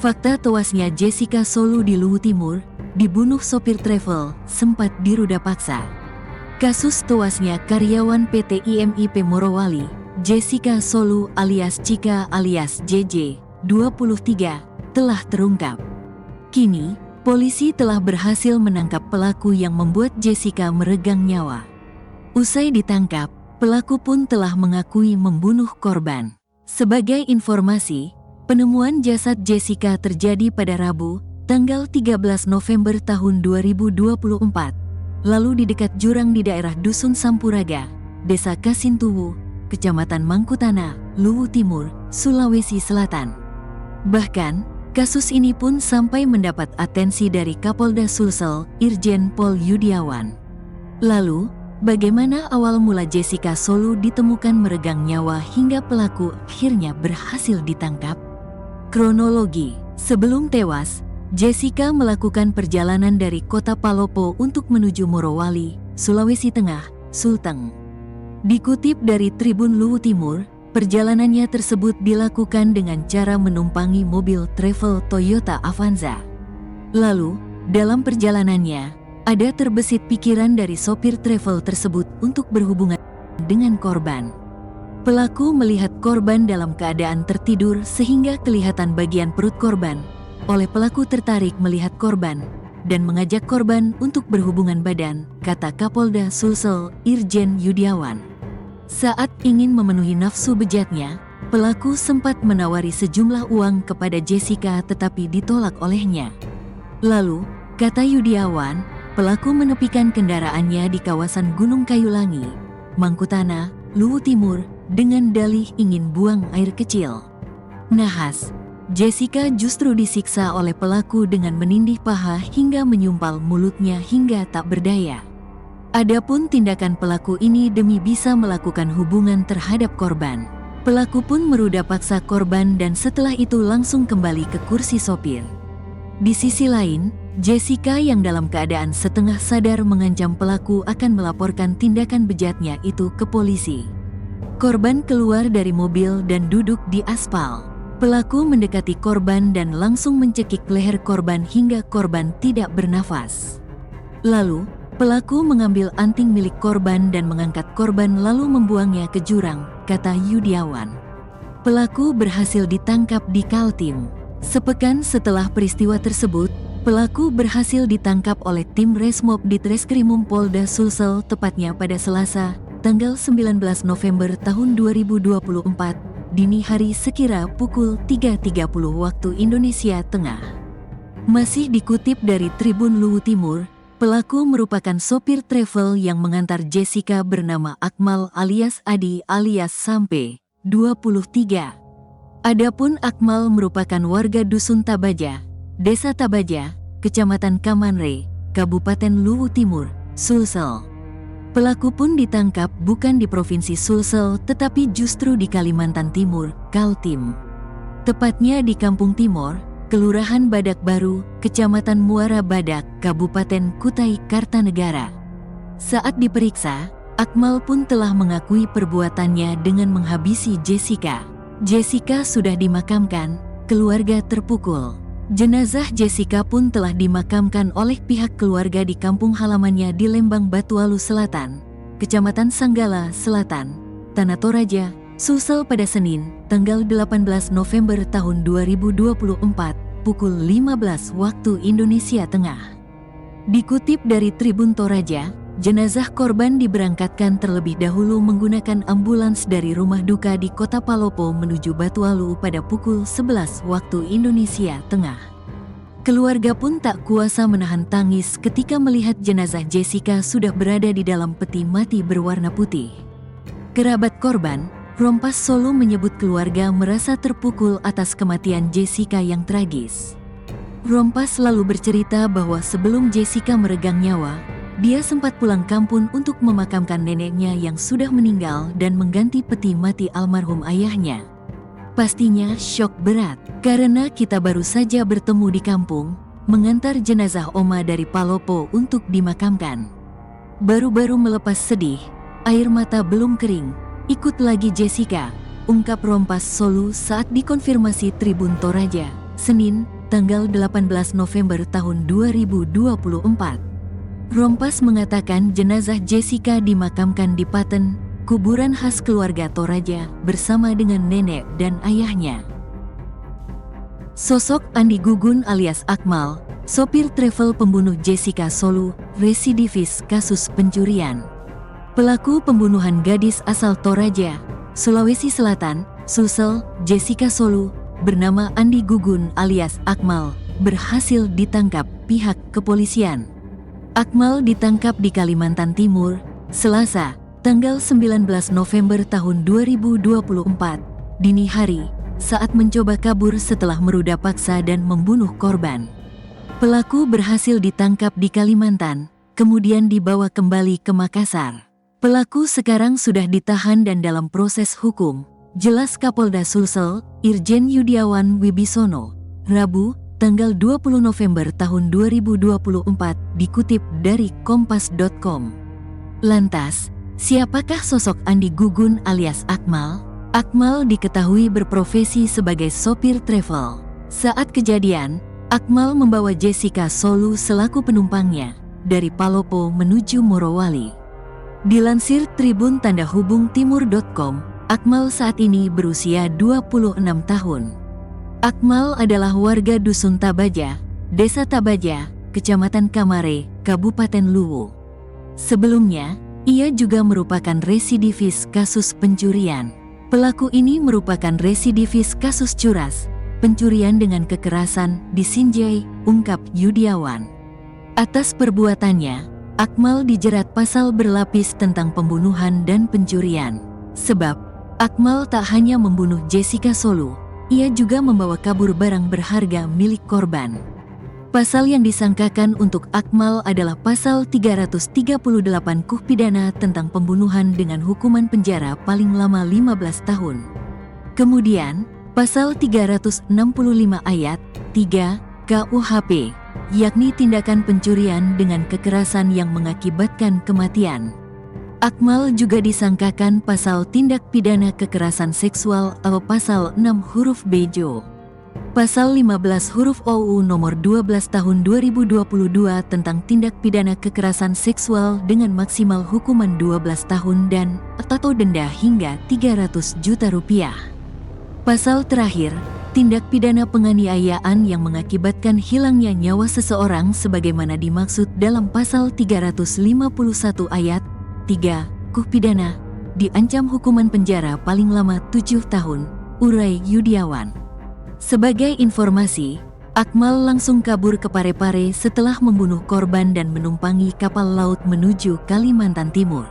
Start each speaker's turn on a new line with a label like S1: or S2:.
S1: Fakta tewasnya Jessica Solu di Luwu Timur, dibunuh sopir travel, sempat diruda paksa. Kasus tewasnya karyawan PT IMIP Morowali, Jessica Solu alias Cika alias JJ, 23, telah terungkap. Kini, polisi telah berhasil menangkap pelaku yang membuat Jessica meregang nyawa. Usai ditangkap, pelaku pun telah mengakui membunuh korban. Sebagai informasi, penemuan jasad Jessica terjadi pada Rabu, tanggal 13 November tahun 2024, lalu di dekat jurang di daerah Dusun Sampuraga, Desa Kasintuwu, Kecamatan Mangkutana, Luwu Timur, Sulawesi Selatan. Bahkan, kasus ini pun sampai mendapat atensi dari Kapolda Sulsel, Irjen Pol Yudiawan. Lalu, bagaimana awal mula Jessica Solu ditemukan meregang nyawa hingga pelaku akhirnya berhasil ditangkap? Kronologi: sebelum tewas, Jessica melakukan perjalanan dari kota Palopo untuk menuju Morowali, Sulawesi Tengah, Sulteng. Dikutip dari Tribun Luwu Timur, perjalanannya tersebut dilakukan dengan cara menumpangi mobil travel Toyota Avanza. Lalu, dalam perjalanannya, ada terbesit pikiran dari sopir travel tersebut untuk berhubungan dengan korban. Pelaku melihat korban dalam keadaan tertidur sehingga kelihatan bagian perut korban. Oleh pelaku tertarik melihat korban dan mengajak korban untuk berhubungan badan, kata Kapolda Sulsel, Irjen Yudiawan. Saat ingin memenuhi nafsu bejatnya, pelaku sempat menawari sejumlah uang kepada Jessica tetapi ditolak olehnya. Lalu, kata Yudiawan, pelaku menepikan kendaraannya di kawasan Gunung Kayulangi, Mangkutana, Luwu Timur, dengan dalih ingin buang air kecil. Nahas, Jessica justru disiksa oleh pelaku dengan menindih paha hingga menyumpal mulutnya hingga tak berdaya. Adapun tindakan pelaku ini demi bisa melakukan hubungan terhadap korban. Pelaku pun meruda paksa korban dan setelah itu langsung kembali ke kursi sopir. Di sisi lain, Jessica yang dalam keadaan setengah sadar mengancam pelaku akan melaporkan tindakan bejatnya itu ke polisi. Korban keluar dari mobil dan duduk di aspal. Pelaku mendekati korban dan langsung mencekik leher korban hingga korban tidak bernafas. Lalu, pelaku mengambil anting milik korban dan mengangkat korban lalu membuangnya ke jurang, kata Yudiawan. Pelaku berhasil ditangkap di Kaltim. Sepekan setelah peristiwa tersebut, pelaku berhasil ditangkap oleh tim Resmob Ditreskrimum Polda Sulsel tepatnya pada Selasa, tanggal 19 November tahun 2024, dini hari sekira pukul 3.30 waktu Indonesia Tengah. Masih dikutip dari Tribun Luwu Timur, pelaku merupakan sopir travel yang mengantar Jessica bernama Akmal alias Adi alias Sampe, 23. Adapun Akmal merupakan warga Dusun Tabaja, Desa Tabaja, Kecamatan Kamanre, Kabupaten Luwu Timur, Sulsel. Pelaku pun ditangkap bukan di Provinsi Sulsel tetapi justru di Kalimantan Timur, Kaltim. Tepatnya di Kampung Timor, Kelurahan Badak Baru, Kecamatan Muara Badak, Kabupaten Kutai Kartanegara. Saat diperiksa, Akmal pun telah mengakui perbuatannya dengan menghabisi Jessica. Jessica sudah dimakamkan, keluarga terpukul. Jenazah Jessica pun telah dimakamkan oleh pihak keluarga di kampung halamannya di Lembang Batualu Selatan, Kecamatan Sanggala Selatan, Tanah Toraja, Sulsel pada Senin, tanggal 18 November tahun 2024, pukul 15 waktu Indonesia Tengah. Dikutip dari Tribun Toraja, jenazah korban diberangkatkan terlebih dahulu menggunakan ambulans dari rumah duka di kota Palopo menuju Batualu pada pukul 11 waktu Indonesia Tengah. Keluarga pun tak kuasa menahan tangis ketika melihat jenazah Jessica sudah berada di dalam peti mati berwarna putih. Kerabat korban, Rompas Solu menyebut keluarga merasa terpukul atas kematian Jessica yang tragis. Rompas selalu bercerita bahwa sebelum Jessica meregang nyawa, dia sempat pulang kampung untuk memakamkan neneknya yang sudah meninggal dan mengganti peti mati almarhum ayahnya. Pastinya syok berat, karena kita baru saja bertemu di kampung, mengantar jenazah oma dari Palopo untuk dimakamkan. Baru-baru melepas sedih, air mata belum kering, ikut lagi Jessica, ungkap Rompas Solu saat dikonfirmasi Tribun Toraja. Senin, tanggal 18 November tahun 2024. Rompas mengatakan jenazah Jessica dimakamkan di Paten, kuburan khas keluarga Toraja, bersama dengan nenek dan ayahnya. Sosok Andi Gugun alias Akmal, sopir travel pembunuh Jessica Solu, residivis kasus pencurian. Pelaku pembunuhan gadis asal Toraja, Sulawesi Selatan, Sulsel, Jessica Solu, bernama Andi Gugun alias Akmal, berhasil ditangkap pihak kepolisian. Akmal ditangkap di Kalimantan Timur, Selasa, tanggal 19 November tahun 2024, dini hari, saat mencoba kabur setelah meruda paksa dan membunuh korban. Pelaku berhasil ditangkap di Kalimantan, kemudian dibawa kembali ke Makassar. Pelaku sekarang sudah ditahan dan dalam proses hukum, jelas Kapolda Sulsel, Irjen Yudiawan Wibisono, Rabu, tanggal 20 November tahun 2024, dikutip dari kompas.com. Lantas, siapakah sosok Andi Gugun alias Akmal? Akmal diketahui berprofesi sebagai sopir travel. Saat kejadian, Akmal membawa Jessica Solu selaku penumpangnya dari Palopo menuju Morowali. Dilansir Tribun Tanda Hubung Timur.com, Akmal saat ini berusia 26 tahun. Akmal adalah warga Dusun Tabaja, Desa Tabaja, Kecamatan Kamare, Kabupaten Luwu. Sebelumnya, ia juga merupakan residivis kasus pencurian. Pelaku ini merupakan residivis kasus curas, pencurian dengan kekerasan di Sinjai, ungkap Yudiawan. Atas perbuatannya, Akmal dijerat pasal berlapis tentang pembunuhan dan pencurian. Sebab, Akmal tak hanya membunuh Jessica Solu, ia juga membawa kabur barang berharga milik korban. Pasal yang disangkakan untuk Akmal adalah pasal 338 KUH pidana tentang pembunuhan dengan hukuman penjara paling lama 15 tahun. Kemudian, pasal 365 ayat 3 KUHP, yakni tindakan pencurian dengan kekerasan yang mengakibatkan kematian. Akmal juga disangkakan pasal tindak pidana kekerasan seksual atau pasal 6 huruf B-Jo. Pasal 15 huruf OU nomor 12 tahun 2022 tentang tindak pidana kekerasan seksual dengan maksimal hukuman 12 tahun dan atau denda hingga 300 juta rupiah. Pasal terakhir, tindak pidana penganiayaan yang mengakibatkan hilangnya nyawa seseorang sebagaimana dimaksud dalam pasal 351 ayat 3 KUH pidana, diancam hukuman penjara paling lama 7 tahun, urai Yudiawan. Sebagai informasi, Akmal langsung kabur ke Parepare setelah membunuh korban dan menumpangi kapal laut menuju Kalimantan Timur.